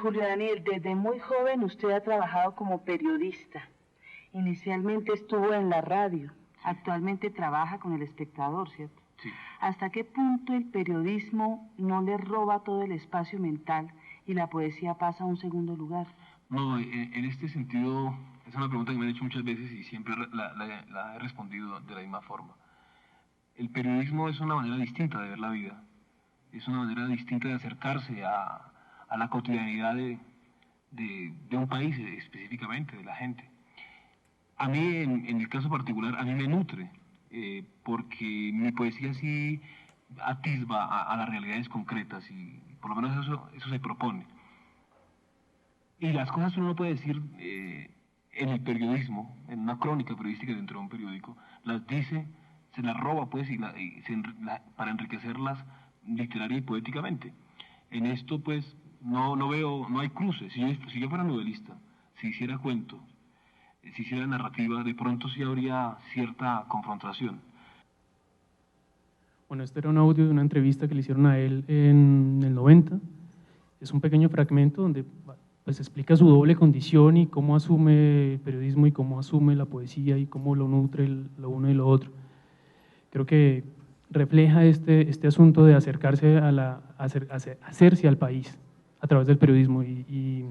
Julio Daniel, desde muy joven usted ha trabajado como periodista. Inicialmente estuvo en la radio, actualmente trabaja con El Espectador, ¿cierto? Sí. ¿Hasta qué punto el periodismo no le roba todo el espacio mental y la poesía pasa a un segundo lugar? No, en este sentido, es una pregunta que me han hecho muchas veces y siempre la he respondido de la misma forma. El periodismo es una manera distinta de ver la vida, es una manera distinta de acercarse a la cotidianidad de un país específicamente, de la gente. A mí, en el caso particular, a mí me nutre, porque mi poesía sí atisba a las realidades concretas y por lo menos eso se propone. Y las cosas uno no puede decir en el periodismo, en una crónica periodística dentro de un periódico, las dice, se las roba pues para enriquecerlas literaria y poéticamente. En esto pues no veo, no hay cruces. Si yo fuera novelista, si hiciera cuento, si hiciera narrativa, de pronto sí habría cierta confrontación. Bueno, este era un audio de una entrevista que le hicieron a él en el 90. Es un pequeño fragmento donde pues explica su doble condición y cómo asume el periodismo y cómo asume la poesía y cómo lo nutre lo uno y lo otro. Creo que refleja este asunto de acercarse hacerse al país a través del periodismo y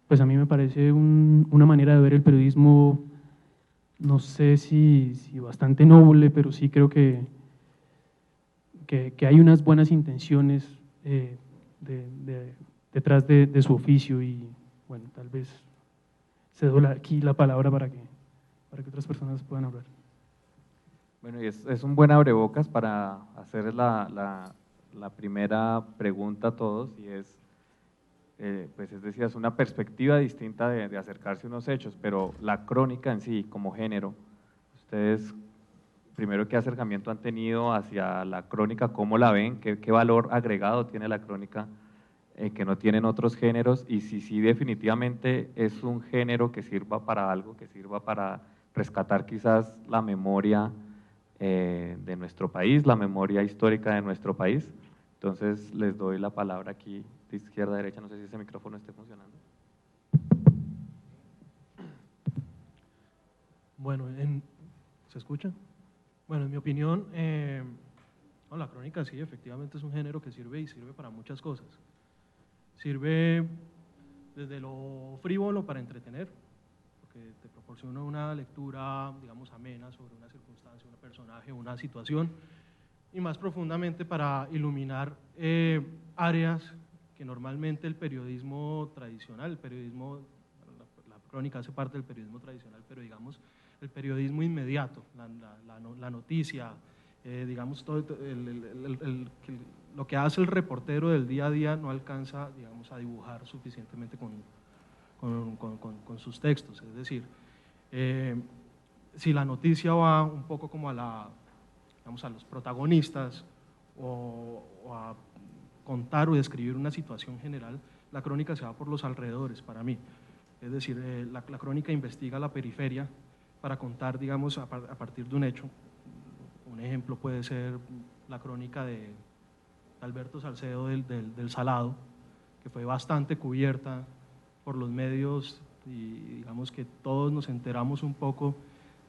pues a mí me parece una manera de ver el periodismo, no sé si bastante noble, pero sí creo que hay unas buenas intenciones detrás de su oficio y bueno, tal vez cedo aquí la palabra para que otras personas puedan hablar. Bueno, y es un buen abrebocas para hacer la primera pregunta a todos y pues es decir, es una perspectiva distinta de acercarse a unos hechos, pero la crónica en sí, como género, ustedes primero, ¿qué acercamiento han tenido hacia la crónica? ¿Cómo la ven? ¿Qué valor agregado tiene la crónica que no tienen otros géneros? Y si definitivamente es un género que sirva para algo, que sirva para rescatar quizás la memoria de nuestro país, la memoria histórica de nuestro país. Entonces les doy la palabra aquí de izquierda a derecha, no sé si ese micrófono esté funcionando. Bueno, ¿se escucha? Bueno, en mi opinión, la crónica sí, efectivamente es un género que sirve y sirve para muchas cosas. Sirve desde lo frívolo para entretener, porque te proporciona una lectura, digamos, amena sobre una circunstancia, un personaje, una situación, y más profundamente para iluminar áreas que normalmente el periodismo tradicional, la crónica hace parte del periodismo tradicional, pero digamos, el periodismo inmediato, la noticia, digamos, lo que hace el reportero del día a día no alcanza, digamos, a dibujar suficientemente con sus textos. Es decir, si la noticia va un poco como digamos, a los protagonistas o a contar o describir una situación general, la crónica se va por los alrededores para mí. Es decir, la crónica investiga la periferia para contar, digamos, a partir de un hecho. Un ejemplo puede ser la crónica de Alberto Salcedo del Salado, que fue bastante cubierta por los medios y digamos que todos nos enteramos un poco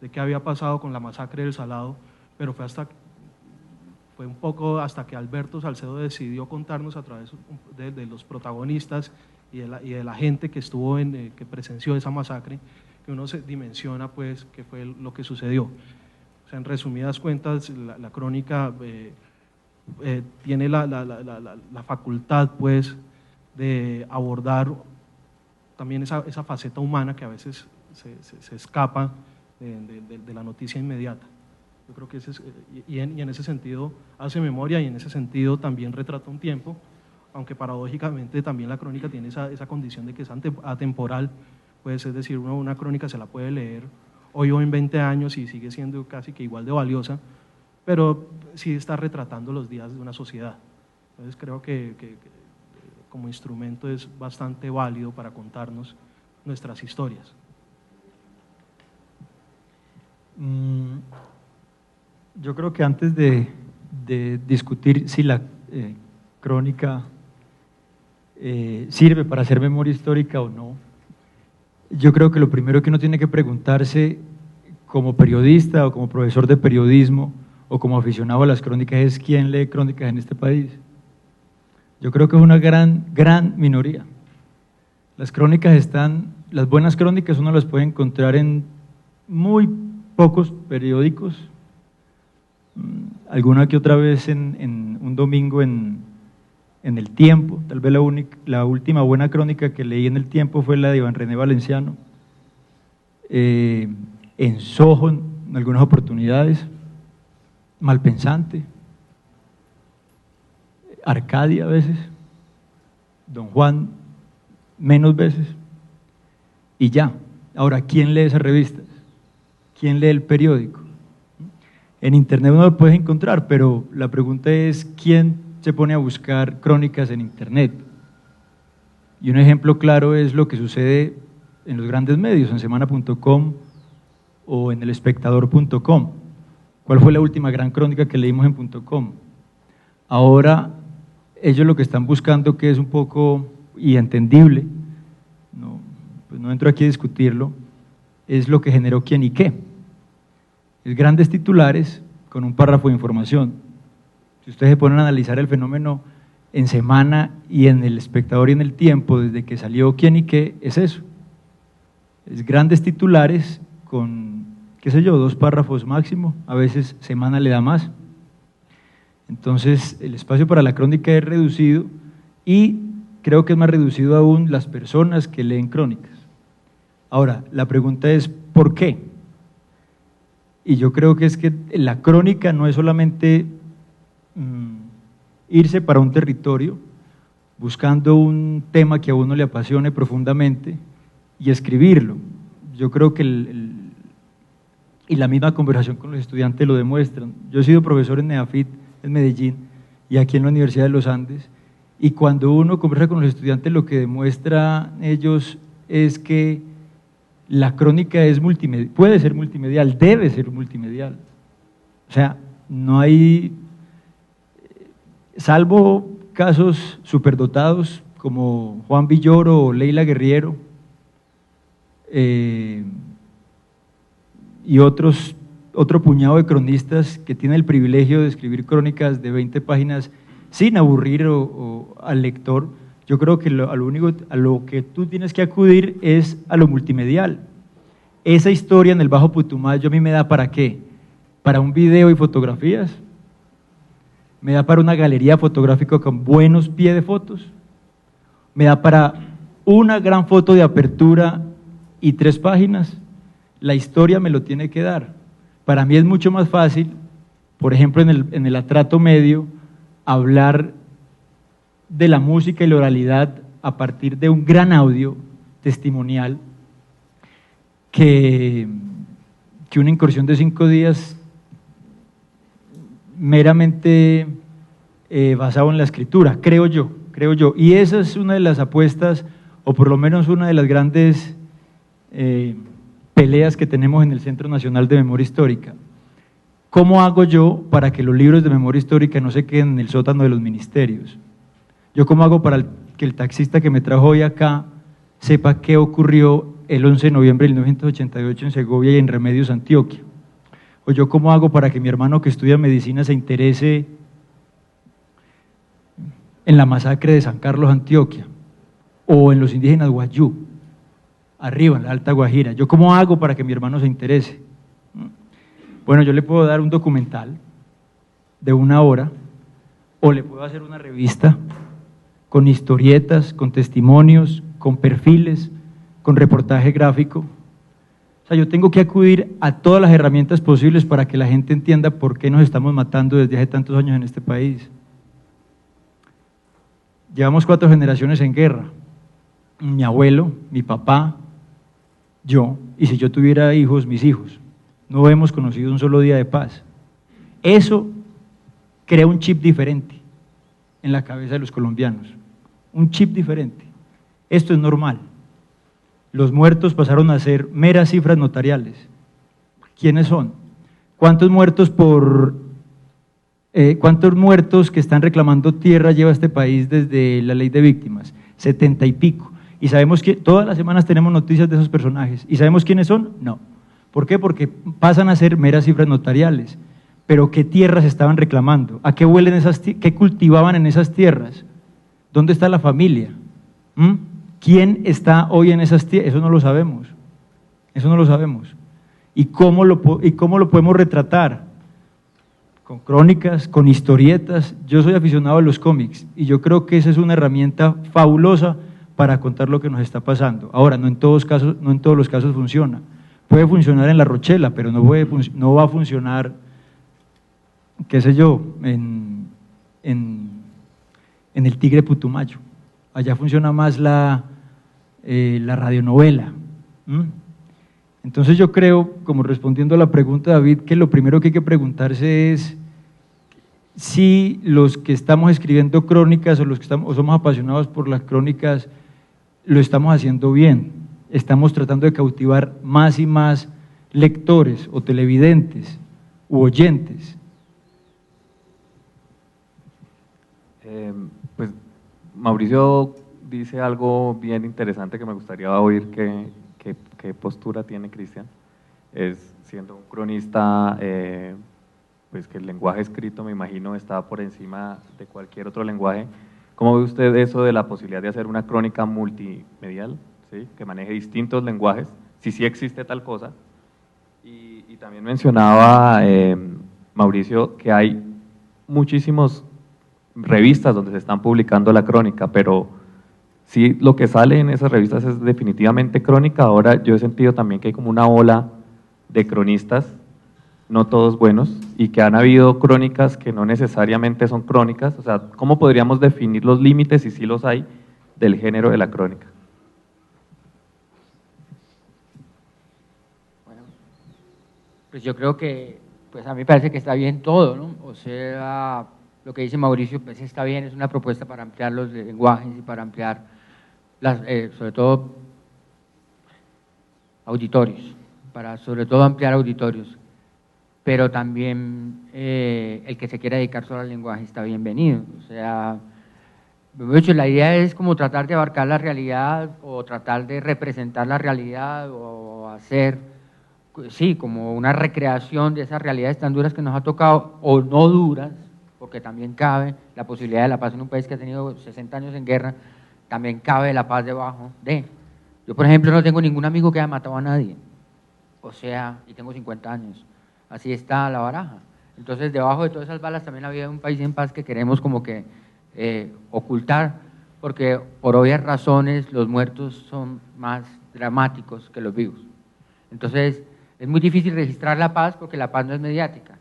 de qué había pasado con la masacre del Salado, pero fue un poco hasta que Alberto Salcedo decidió contarnos a través de los protagonistas y de la gente que estuvo que presenció esa masacre, que uno se dimensiona pues qué fue lo que sucedió. O sea, en resumidas cuentas, la crónica tiene la facultad pues de abordar también esa faceta humana que a veces se escapa de la noticia inmediata. Yo creo que en ese sentido hace memoria y en ese sentido también retrata un tiempo, aunque paradójicamente también la crónica tiene esa condición de que es atemporal, pues es decir, una crónica se la puede leer hoy o en 20 años y sigue siendo casi que igual de valiosa, pero sí está retratando los días de una sociedad. Entonces creo que como instrumento es bastante válido para contarnos nuestras historias. Yo creo que antes de discutir si la crónica sirve para hacer memoria histórica o no. Yo creo que lo primero que uno tiene que preguntarse como periodista o como profesor de periodismo o como aficionado a las crónicas es ¿quién lee crónicas en este país? Yo creo que es una gran minoría. Las crónicas las buenas crónicas uno las puede encontrar en muy pocos periódicos, alguna que otra vez en un domingo en El Tiempo. Tal vez la última buena crónica que leí en El Tiempo fue la de Iván René Valenciano, en Soho en algunas oportunidades, Malpensante, Arcadia a veces, Don Juan menos veces, y ya. Ahora, ¿quién lee esas revistas? ¿Quién lee el periódico? En internet uno lo puede encontrar, pero la pregunta es ¿quién se pone a buscar crónicas en internet? Y un ejemplo claro es lo que sucede en los grandes medios, en semana.com o en elespectador.com. ¿Cuál fue la última gran crónica que leímos en .com? Ahora ellos lo que están buscando, que es un poco y entendible, pues no entro aquí a discutirlo, es lo que generó quién y qué. Es grandes titulares con un párrafo de información. Si ustedes se ponen a analizar el fenómeno en Semana y en El Espectador y en El Tiempo, desde que salió quién y qué, es eso. Es grandes titulares con, qué sé yo, 2 párrafos máximo, a veces Semana le da más. Entonces el espacio para la crónica es reducido y creo que es más reducido aún las personas que leen crónicas. Ahora, la pregunta es ¿por qué? Y yo creo que es que la crónica no es solamente irse para un territorio buscando un tema que a uno le apasione profundamente y escribirlo. Yo creo que y la misma conversación con los estudiantes lo demuestran. Yo he sido profesor en NEAFIT, en Medellín, y aquí en la Universidad de los Andes, y cuando uno conversa con los estudiantes lo que demuestra ellos es que la crónica es puede ser multimedial, debe ser multimedial. O sea, no hay, salvo casos superdotados como Juan Villoro o Leila Guerriero, y otro puñado de cronistas que tienen el privilegio de escribir crónicas de 20 páginas sin aburrir al lector. Yo creo que a lo que tú tienes que acudir es a lo multimedial. Esa historia en el Bajo Putumayo a mí me da ¿para qué? Para un video y fotografías, me da para una galería fotográfica con buenos pies de fotos, me da para una gran foto de apertura y 3 páginas. La historia me lo tiene que dar. Para mí es mucho más fácil, por ejemplo en el atrato medio, hablar de la música y la oralidad a partir de un gran audio testimonial que una incursión de 5 días meramente basado en la escritura, creo yo. Y esa es una de las apuestas, o por lo menos una de las grandes peleas que tenemos en el Centro Nacional de Memoria Histórica. ¿Cómo hago yo para que los libros de memoria histórica no se queden en el sótano de los ministerios? ¿Yo cómo hago para que el taxista que me trajo hoy acá sepa qué ocurrió el 11 de noviembre de 1988 en Segovia y en Remedios, Antioquia? ¿O yo cómo hago para que mi hermano que estudia medicina se interese en la masacre de San Carlos, Antioquia? ¿O en los indígenas Guayú, arriba, en la Alta Guajira? ¿Yo cómo hago para que mi hermano se interese? Bueno, yo le puedo dar un documental de 1 hora, o le puedo hacer una revista con historietas, con testimonios, con perfiles, con reportaje gráfico. O sea, yo tengo que acudir a todas las herramientas posibles para que la gente entienda por qué nos estamos matando desde hace tantos años en este país. Llevamos 4 generaciones en guerra. Mi abuelo, mi papá, yo, y si yo tuviera hijos, mis hijos. No hemos conocido un solo día de paz. Eso crea un chip diferente en la cabeza de los colombianos, un chip diferente. Esto es normal. Los muertos pasaron a ser meras cifras notariales. ¿Quiénes son? ¿Cuántos muertos que están reclamando tierra lleva este país desde la ley de víctimas? 70 y pico. Y sabemos que todas las semanas tenemos noticias de esos personajes. ¿Y sabemos quiénes son? No. ¿Por qué? Porque pasan a ser meras cifras notariales. Pero ¿qué tierras estaban reclamando? ¿A qué huelen qué cultivaban en esas tierras? ¿Dónde está la familia? ¿Quién está hoy en esas tierras? Eso no lo sabemos. Eso no lo sabemos. ¿Y cómo lo podemos retratar? Con crónicas, con historietas. Yo soy aficionado a los cómics y yo creo que esa es una herramienta fabulosa para contar lo que nos está pasando. Ahora, no en todos los casos funciona. Puede funcionar en La Rochela, pero no va a funcionar, qué sé yo, en el Tigre Putumayo. Allá funciona más la radionovela. Entonces yo creo, como respondiendo a la pregunta de David, que lo primero que hay que preguntarse es si los que estamos escribiendo crónicas o somos apasionados por las crónicas, lo estamos haciendo bien. Estamos tratando de cautivar más y más lectores o televidentes u oyentes. Pues Mauricio dice algo bien interesante que me gustaría oír qué postura tiene Cristian. Es siendo un cronista, pues que el lenguaje escrito, me imagino, está por encima de cualquier otro lenguaje. ¿Cómo ve usted eso de la posibilidad de hacer una crónica multimedial, ¿sí?, que maneje distintos lenguajes, si sí existe tal cosa? Y también mencionaba Mauricio que hay muchísimas revistas donde se están publicando la crónica, pero sí, lo que sale en esas revistas es definitivamente crónica. Ahora yo he sentido también que hay como una ola de cronistas, no todos buenos, y que han habido crónicas que no necesariamente son crónicas. O sea, ¿cómo podríamos definir los límites, si sí los hay, del género de la crónica? Bueno, pues yo creo que, pues a mí me parece que está bien todo, ¿no? O sea, lo que dice Mauricio, pues está bien, es una propuesta para ampliar los lenguajes y para ampliar, sobre todo, auditorios, para sobre todo ampliar auditorios. Pero también el que se quiera dedicar solo al lenguaje está bienvenido. O sea, de hecho, la idea es como tratar de abarcar la realidad o tratar de representar la realidad o hacer, sí, como una recreación de esas realidades tan duras que nos ha tocado, o no duras, porque también cabe la posibilidad de la paz en un país que ha tenido 60 años en guerra, también cabe la paz debajo de. Yo, por ejemplo, no tengo ningún amigo que haya matado a nadie, o sea, y tengo 50 años. Así está la baraja. Entonces, debajo de todas esas balas también había un país en paz que queremos como que ocultar, porque por obvias razones los muertos son más dramáticos que los vivos. Entonces, es muy difícil registrar la paz porque la paz no es mediática.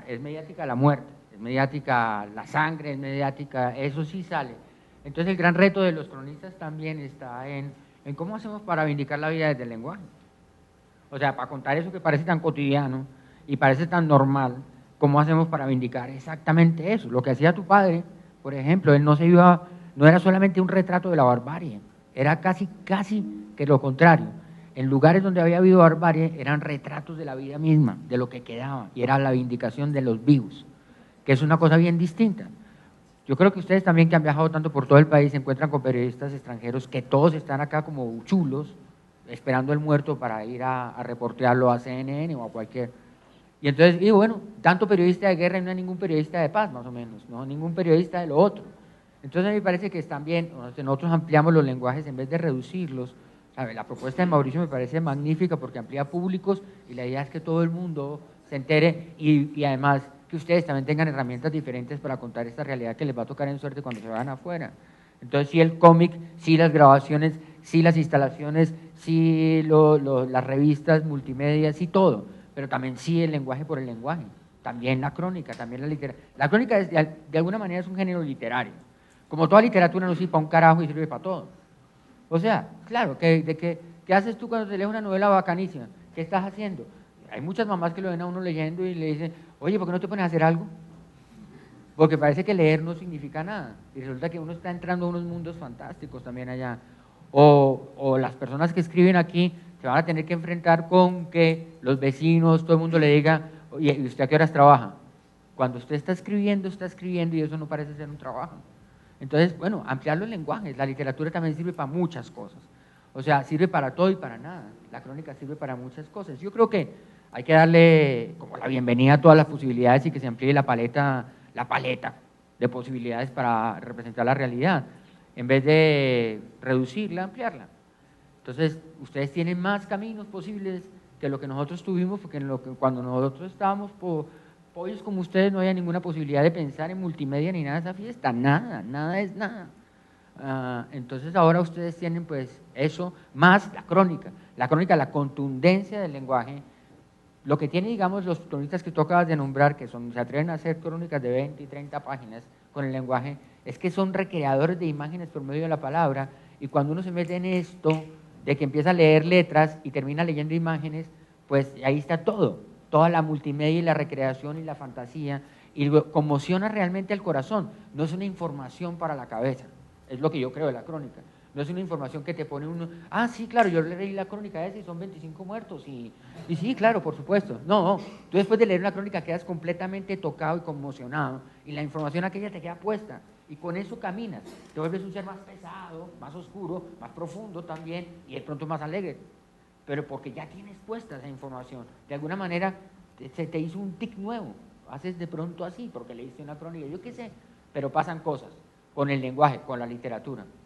Es mediática la muerte, es mediática la sangre, es mediática, eso sí sale. Entonces, el gran reto de los cronistas también está en cómo hacemos para vindicar la vida desde el lenguaje. O sea, para contar eso que parece tan cotidiano y parece tan normal, ¿cómo hacemos para vindicar exactamente eso? Lo que hacía tu padre, por ejemplo, él no era solamente un retrato de la barbarie, era casi que lo contrario. En lugares donde había habido barbarie eran retratos de la vida misma, de lo que quedaba, y era la vindicación de los vivos, que es una cosa bien distinta. Yo creo que ustedes también, que han viajado tanto por todo el país, se encuentran con periodistas extranjeros que todos están acá como chulos, esperando el muerto para ir a reportearlo a CNN o a cualquier. Y entonces digo, bueno, tanto periodista de guerra y no hay ningún periodista de paz, más o menos, no, ningún periodista de lo otro. Entonces a mí me parece que están bien, nosotros ampliamos los lenguajes en vez de reducirlos. ¿Sabe? La propuesta de Mauricio me parece magnífica porque amplía públicos y la idea es que todo el mundo se entere y además que ustedes también tengan herramientas diferentes para contar esta realidad que les va a tocar en suerte cuando se vayan afuera. Entonces sí el cómic, sí las grabaciones, sí las instalaciones, sí las revistas multimedia, sí todo, pero también sí el lenguaje por el lenguaje, también la crónica, también la literatura. La crónica de alguna manera es un género literario, como toda literatura no sirve para un carajo y sirve para todo. O sea, claro, ¿qué haces tú cuando te lees una novela bacanísima? ¿Qué estás haciendo? Hay muchas mamás que lo ven a uno leyendo y le dicen, oye, ¿por qué no te pones a hacer algo? Porque parece que leer no significa nada, y resulta que uno está entrando a unos mundos fantásticos también allá. O las personas que escriben aquí se van a tener que enfrentar con que los vecinos, todo el mundo le diga, oye, ¿y usted a qué horas trabaja? Cuando usted está escribiendo y eso no parece ser un trabajo. Entonces, bueno, ampliar los lenguajes. La literatura también sirve para muchas cosas. O sea, sirve para todo y para nada. La crónica sirve para muchas cosas. Yo creo que hay que darle como la bienvenida a todas las posibilidades y que se amplíe la paleta de posibilidades para representar la realidad, en vez de reducirla, ampliarla. Entonces, ustedes tienen más caminos posibles que lo que nosotros tuvimos, porque cuando nosotros estábamos pollos como ustedes no había ninguna posibilidad de pensar en multimedia ni nada de esa fiesta, nada es nada. Entonces ahora ustedes tienen pues eso, más la crónica, la contundencia del lenguaje. Lo que tienen, digamos, los cronistas que tú acabas de nombrar, que se atreven a hacer crónicas de 20 y 30 páginas con el lenguaje, es que son recreadores de imágenes por medio de la palabra, y cuando uno se mete en esto, de que empieza a leer letras y termina leyendo imágenes, pues ahí está todo, toda la multimedia y la recreación y la fantasía, y conmociona realmente el corazón, no es una información para la cabeza, es lo que yo creo de la crónica. No es una información que te pone uno, sí, claro, yo leí la crónica esa y son 25 muertos, y sí, claro, por supuesto. No, tú después de leer una crónica quedas completamente tocado y conmocionado, y la información aquella te queda puesta, y con eso caminas, te vuelves un ser más pesado, más oscuro, más profundo también, y de pronto más alegre, pero porque ya tienes puesta esa información, de alguna manera se te hizo un tic nuevo, haces de pronto así, porque leíste una crónica, yo qué sé, pero pasan cosas con el lenguaje, con la literatura.